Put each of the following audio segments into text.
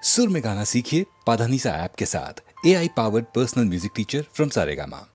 सुर में गाना सीखिए पाधानीसा ऐप के साथ। AI powered personal music teacher from Saregama.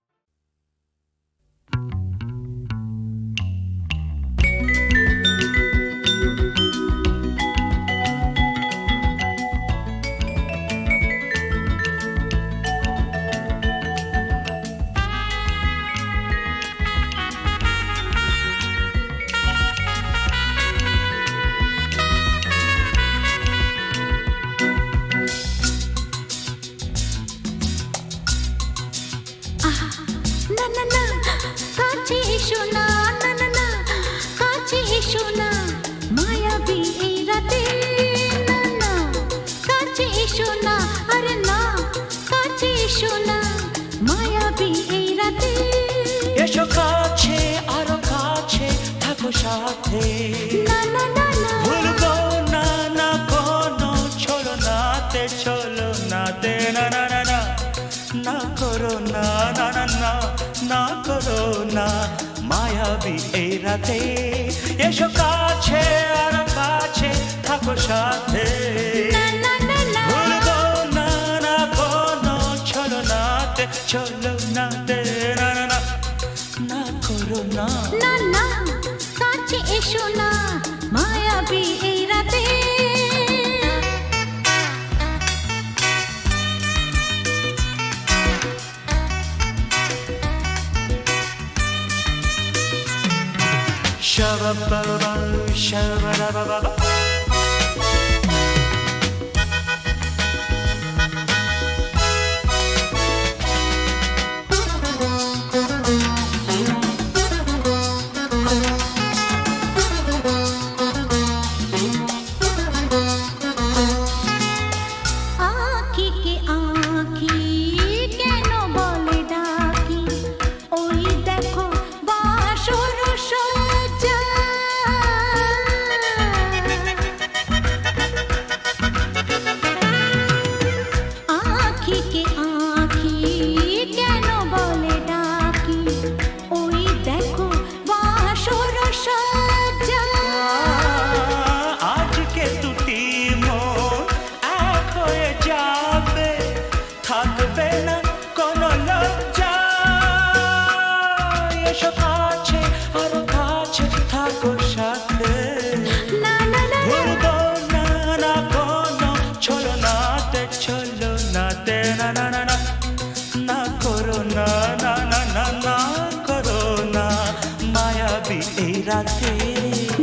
এসো কাছে আরো কাছে থাকো সাথে ভুলবো না না কোনো চলো নাতে না না না না না করো না না না না না করো না মায়াবী এই রাতে এসো কাছে আরো কাছে থাকো সাথে ভুলবো না না কোনো চলো নাতে না না না না করো না না না কাছে এসো না মায়াবী এই রাতে Shabba-ba-ba, shabba-da-ba-ba-ba.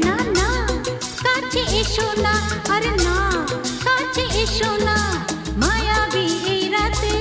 না না কাছে এসো না আরে না কাছে এসো না মায়াবী এই রাতে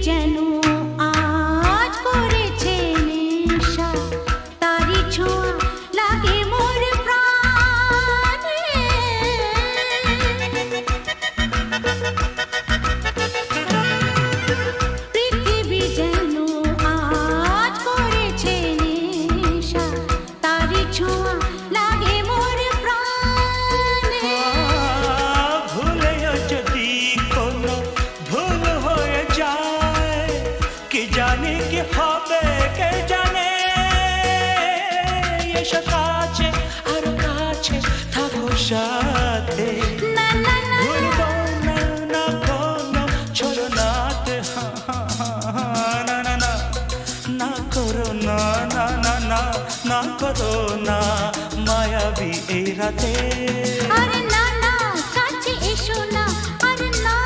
যেন আজ করেছে নেশা তারি ছোঁয়া লাগে মোর প্রাণে পৃথিবী যেন আজ করেছে নেশা তারি ছোঁয়া লাগে মোর প্রাণে ভুলে যদি কোনো ভুল হয়ে যায় কি জানি কি হবে কে জানে এসো কাছে আরো কাছে থাকো সাথে ভুলবো না না কোনো চলো নাতে না না না না করো না না না না না করো না মায়াবী এই রাতে আরে না না কাছে এসো না আরে না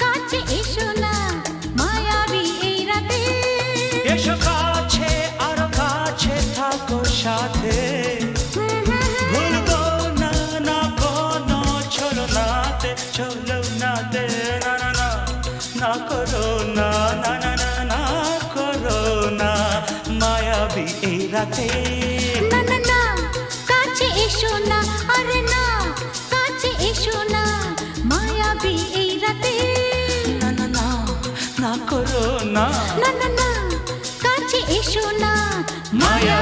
কাছে এসো না মায়াবী এই রাতে এসো কাছে আরো কাছে থাকো সাথে ভুলবো না না কোনো চলো নাতে না না না না করো না না না না না করো না মায়াবী এই রাতে না না না কাছে এসো না আরে না কাছে এসো না মায়াবী এই রাতে না না না না করো না না না না কাছে এসো না মায়া